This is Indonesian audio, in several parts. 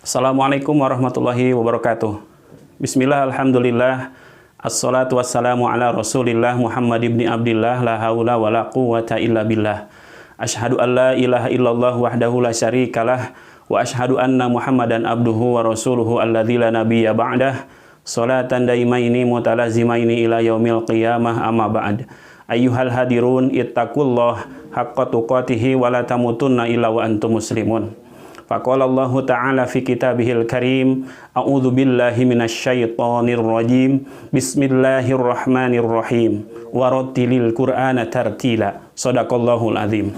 Assalamualaikum warahmatullahi wabarakatuh. Bismillah, alhamdulillah, assalatu wassalamu ala rasulillah Muhammad ibn Abdillah, la hawla wa la quwwata illa billah. Ashhadu an la ilaha illallah wahdahu la syarikalah, wa ashhadu anna Muhammadan abduhu wa rasuluhu alladzi la nabiyya ba'dah, salatan daimaini mutalazimaini ila yaumil qiyamah, amma ba'd. Ayyuhal hadirun ittaqullah haqqa tuqatihi wa la tamutunna illa wa antum muslimun. Faqala Allah Ta'ala fi kitabihil karim, a'udzu billahi minasyaitonir rajim, bismillahirrahmanirrahim, warattilil qur'ana tartila. Shadaqallahul azim.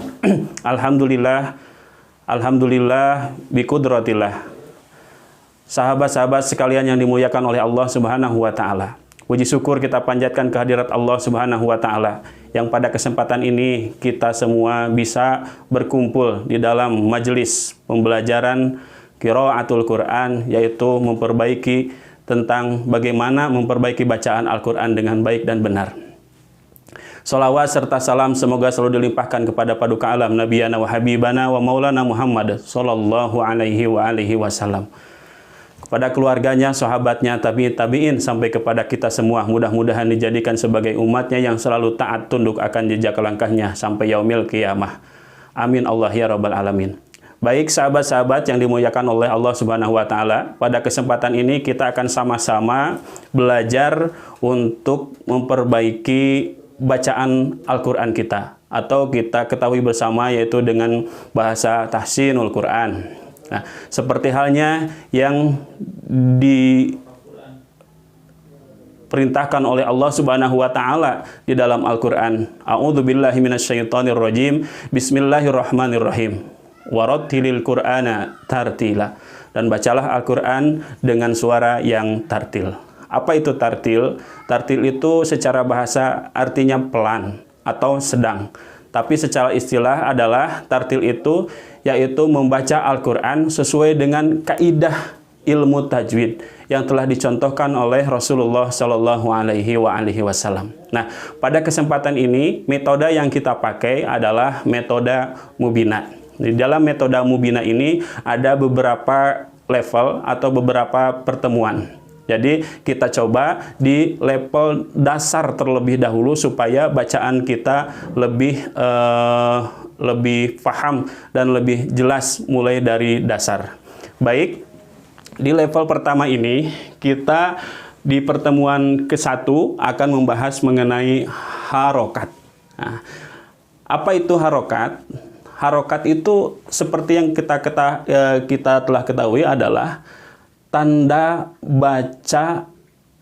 Alhamdulillah, alhamdulillah biqudratillah. Sahabat-sahabat sekalian yang dimuliakan oleh Allah Subhanahu wa taala. Puji syukur kita panjatkan kehadirat Allah Subhanahu wa taala yang pada kesempatan ini kita semua bisa berkumpul di dalam majelis pembelajaran qiraatul Quran, yaitu memperbaiki tentang bagaimana memperbaiki bacaan Al-Quran dengan baik dan benar. Salawat serta salam semoga selalu dilimpahkan kepada paduka alam Nabiyana wa Habibana wa Maulana Muhammad sallallahu alaihi wa alihi wasallam, kepada keluarganya, sahabatnya, tabi'in sampai kepada kita semua. Mudah-mudahan dijadikan sebagai umatnya yang selalu taat tunduk akan jejak langkahnya sampai yaumil qiyamah. Amin Allah ya rabbal alamin. Baik sahabat-sahabat yang dimuliakan oleh Allah Subhanahu wa taala, pada kesempatan ini kita akan sama-sama belajar untuk memperbaiki bacaan Al-Quran kita, atau kita ketahui bersama yaitu dengan bahasa tahsinul Quran. Nah, seperti halnya yang diperintahkan oleh Allah Subhanahu wa taala di dalam Al-Qur'an. A'udzu billahi minasyaitonir rajim. Bismillahirrahmanirrahim. Warattilil Qur'ana tartila. Dan bacalah Al-Qur'an dengan suara yang tartil. Apa itu tartil? Tartil itu secara bahasa artinya pelan atau sedang. Tapi secara istilah adalah tartil itu yaitu membaca Al-Quran sesuai dengan kaidah ilmu tajwid yang telah dicontohkan oleh Rasulullah Shallallahu Alaihi Wasallam. Nah, pada kesempatan ini metode yang kita pakai adalah metode Mubina. Di dalam metode Mubina ini ada beberapa level atau beberapa pertemuan. Jadi kita coba di level dasar terlebih dahulu supaya bacaan kita lebih paham dan lebih jelas mulai dari dasar. Baik, di level pertama ini kita di pertemuan ke-1 akan membahas mengenai harokat. Nah, apa itu harokat? Harokat itu seperti yang kita telah ketahui adalah tanda baca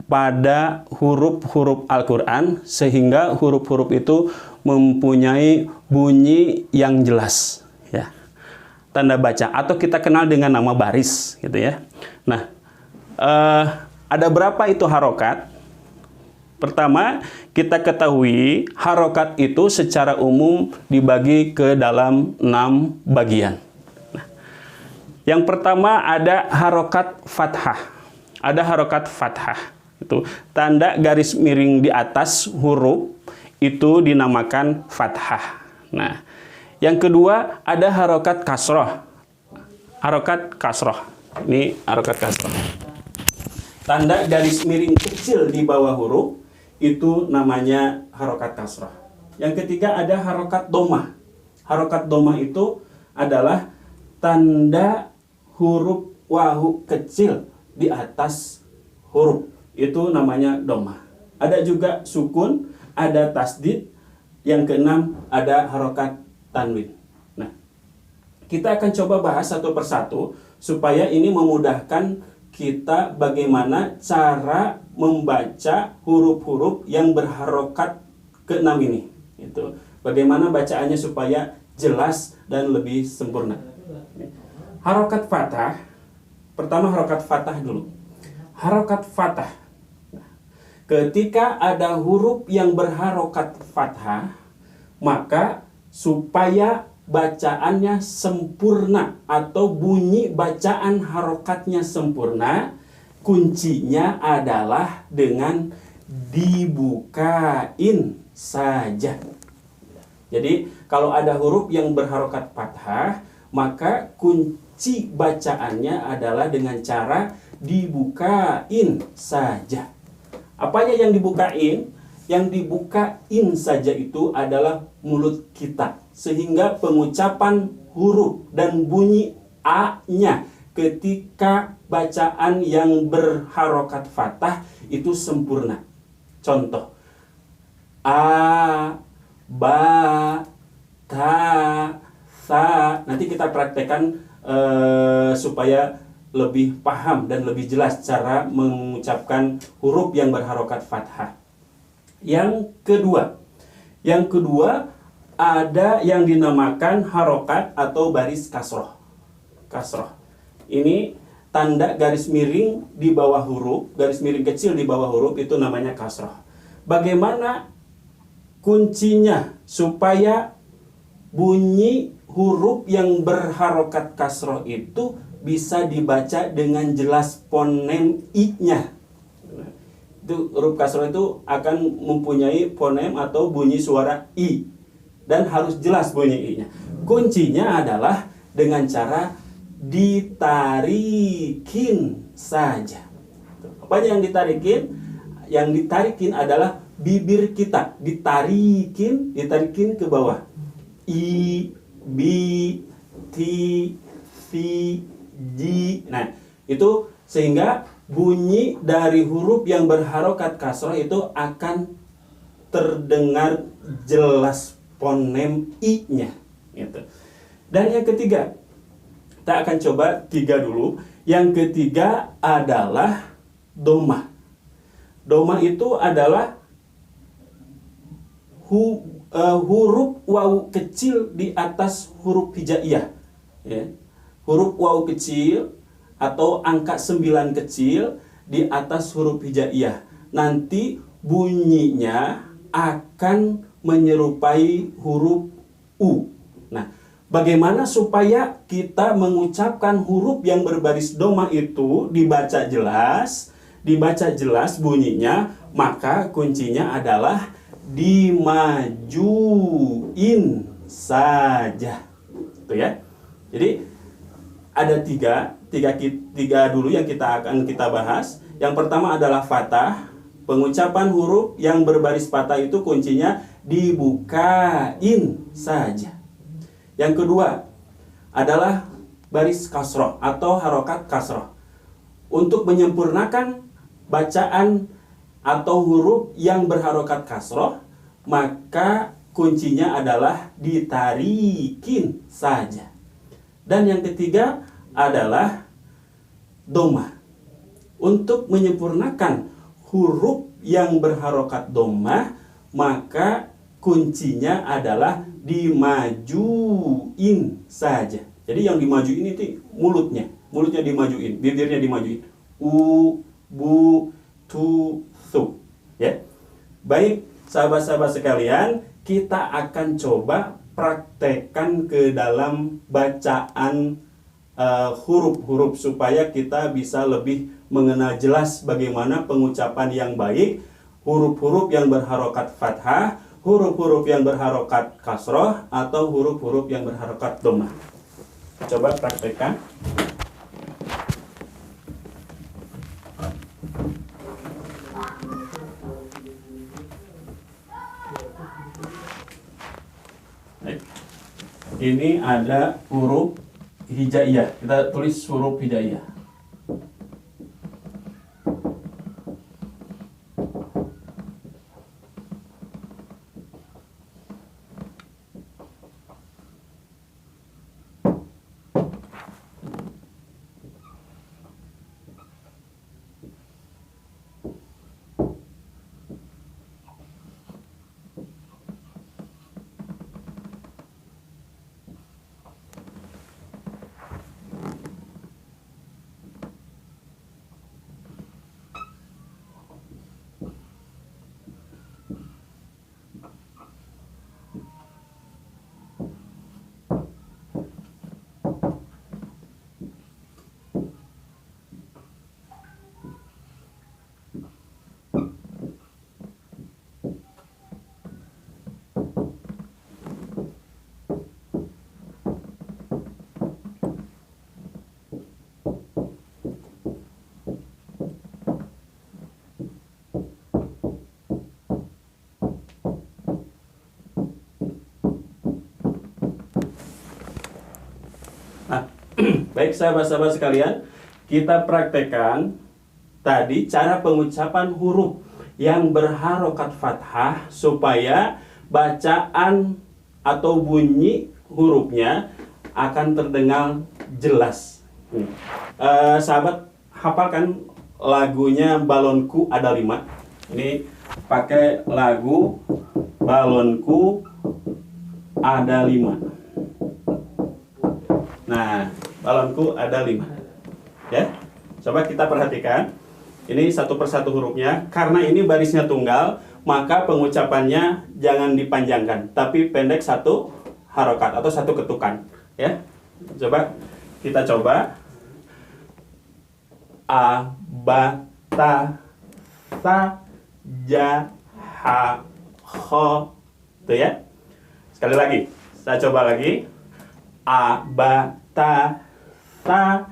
pada huruf-huruf Al-Quran sehingga huruf-huruf itu mempunyai bunyi yang jelas, ya. Tanda baca atau kita kenal dengan nama baris, gitu ya. Nah, ada berapa itu harokat? Pertama, kita ketahui harokat itu secara umum dibagi ke dalam 6 bagian. Yang pertama ada harokat fathah. Ada harokat fathah. Itu tanda garis miring di atas huruf itu dinamakan fathah. Nah, yang kedua ada harokat kasroh. Harokat kasroh. Ini harokat kasroh. Tanda garis miring kecil di bawah huruf itu namanya harokat kasroh. Yang ketiga ada harokat domah. Harokat domah itu adalah tanda huruf wawu kecil di atas huruf, itu namanya domah. Ada juga sukun, ada tasdid. Yang keenam ada harokat tanwin. Nah, kita akan coba bahas satu persatu supaya ini memudahkan kita bagaimana cara membaca huruf-huruf yang berharokat keenam ini. Itu bagaimana bacaannya supaya jelas dan lebih sempurna. Harokat fathah, pertama harokat fathah dulu. Harokat fathah, ketika ada huruf yang berharokat fathah, maka supaya bacaannya sempurna atau bunyi bacaan harokatnya sempurna, kuncinya adalah dengan dibukain saja. Jadi kalau ada huruf yang berharokat fathah, maka kunci bacaannya adalah dengan cara dibukain saja. Apanya yang dibukain? Yang dibukain saja itu adalah mulut kita, sehingga pengucapan huruf dan bunyi A-nya ketika bacaan yang berharokat fathah itu sempurna. Contoh, A, Ba, Ta, Sa. Nanti kita praktekkan supaya lebih paham dan lebih jelas cara mengucapkan huruf yang berharokat fathah. Yang kedua ada yang dinamakan harokat atau baris kasroh. Ini tanda garis miring di bawah huruf, garis miring kecil di bawah huruf itu namanya kasroh. Bagaimana kuncinya supaya bunyi huruf yang berharokat kasroh itu bisa dibaca dengan jelas fonem I-nya? Itu huruf kasroh itu akan mempunyai fonem atau bunyi suara I, dan harus jelas bunyi I-nya. Kuncinya adalah dengan cara ditarikin saja. Apa yang ditarikin? Yang ditarikin adalah bibir kita, ditarikin ke bawah. I, bi, ti, si, ji. Nah, itu sehingga bunyi dari huruf yang berharokat kasroh itu akan terdengar jelas fonem I-nya gitu. Dan yang ketiga, kita akan coba 3 dulu. Yang ketiga adalah doma. Doma itu adalah huruf waw kecil di atas huruf hijaiyah, ya. Huruf waw kecil atau angka 9 kecil di atas huruf hijaiyah. Nanti bunyinya akan menyerupai huruf U. Nah, bagaimana supaya kita mengucapkan huruf yang berbaris doma itu dibaca jelas bunyinya? Maka kuncinya adalah dimajuin saja. Itu ya. Jadi ada tiga dulu yang akan kita bahas. Yang pertama adalah fathah. Pengucapan huruf yang berbaris fathah itu kuncinya dibukain saja. Yang kedua adalah baris kasroh atau harokat kasroh. Untuk menyempurnakan bacaan atau huruf yang berharokat kasroh, maka kuncinya adalah ditarikin saja. Dan yang ketiga adalah doma. Untuk menyempurnakan huruf yang berharokat doma, maka kuncinya adalah dimajuin saja. Jadi yang dimajuin itu mulutnya dimajuin, bibirnya dimajuin. U, bu, tu, su. Ya. Baik, sahabat-sahabat sekalian, kita akan coba praktekkan ke dalam bacaan huruf-huruf supaya kita bisa lebih mengenal jelas bagaimana pengucapan yang baik, huruf-huruf yang berharokat fathah, huruf-huruf yang berharokat kasroh, atau huruf-huruf yang berharokat doma. Coba praktekkan. Ini ada huruf hijaiyah. Kita tulis huruf hijaiyah. Baik sahabat-sahabat sekalian, kita praktekkan tadi cara pengucapan huruf yang berharokat fathah supaya bacaan atau bunyi hurufnya akan terdengar jelas. Sahabat hafalkan lagunya Balonku Ada 5. Ini pakai lagu Balonku Ada 5. Nah, balonku ada 5. Ya, coba kita perhatikan. Ini satu persatu hurufnya. Karena ini barisnya tunggal, maka pengucapannya jangan dipanjangkan, tapi pendek satu harokat atau satu ketukan. Ya, coba kita coba. A, ba, ta, sa, ja, ha, ho. Tuh ya. Sekali lagi. Saya coba lagi. A, ba, ta, sa,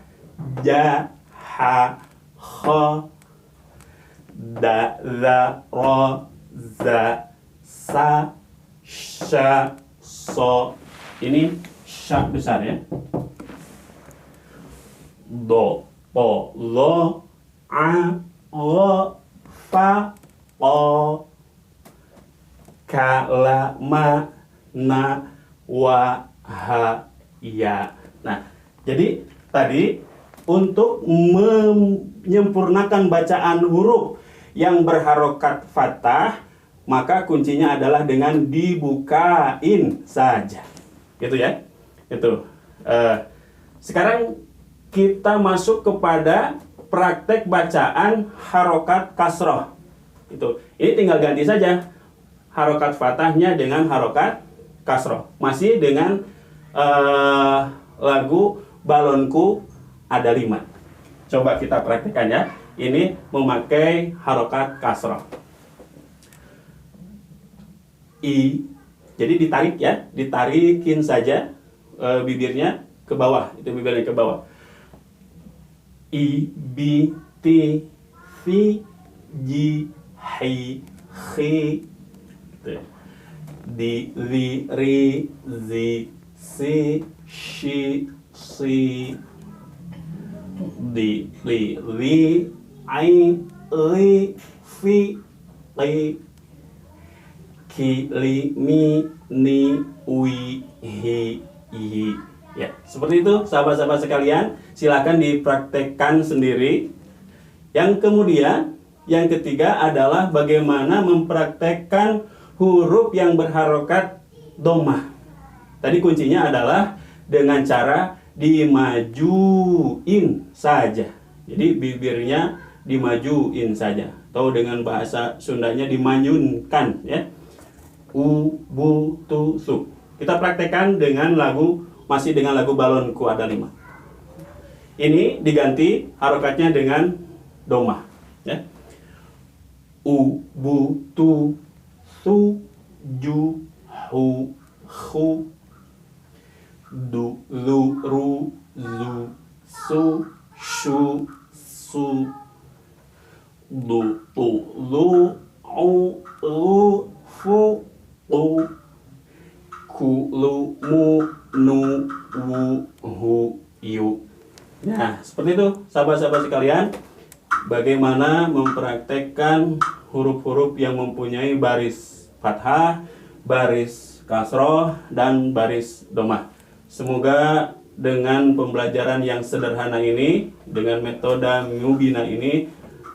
ja, ha, ho, da, za, ro, za, sa, sha, so. Ini sha besar ya. Do, po, lo, a, lo, fa, o, ka, la, ma, na, wa, ha, ya. Nah, jadi tadi untuk menyempurnakan bacaan huruf yang berharokat fathah, maka kuncinya adalah dengan dibukain saja. Gitu ya. Itu. Sekarang kita masuk kepada praktek bacaan harokat kasroh. Itu. Ini tinggal ganti saja harokat fathahnya dengan harokat kasroh. Masih dengan lagu Balonku Ada 5. Coba kita praktekkan ya. Ini memakai harokat kasroh. I. Jadi ditarik ya, ditarikin saja bibirnya ke bawah. Itu bibirnya ke bawah. I, B, T, V, J, H, H. Di, Li, Ri, Zi, Si, Shi, Si. Di, Li, Li, Ai, Li, Fi, Li. Ki, Li, Mi, Ni, Wi, Hi, Yi. Ya, seperti itu sahabat-sahabat sekalian. Silakan dipraktekkan sendiri. Yang kemudian, yang ketiga adalah bagaimana mempraktekkan huruf yang berharokat dhammah. Tadi kuncinya adalah dengan cara dimajuin saja. Jadi bibirnya dimajuin saja. Atau dengan bahasa Sundanya dimanyunkan ya. U, bu, tu, su. Kita praktekkan dengan lagu, masih dengan lagu Balonku Ada 5. Ini diganti harokatnya dengan dhammah ya. U, bu, tu, su, ju, hu, hu, du, lu, ru, zu, su, shu, su, du, tu, lu, au, lu, fu, u, ku, lu, mu, nu, wu, hu, yu. Nah, seperti itu sahabat-sahabat sekalian. Bagaimana mempraktekkan huruf-huruf yang mempunyai baris fathah, baris kasroh, dan baris dhammah. Semoga dengan pembelajaran yang sederhana ini, dengan metode Mubina ini,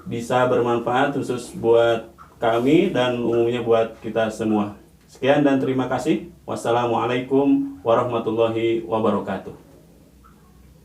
bisa bermanfaat khusus buat kami dan umumnya buat kita semua. Sekian dan terima kasih. Wassalamualaikum warahmatullahi wabarakatuh.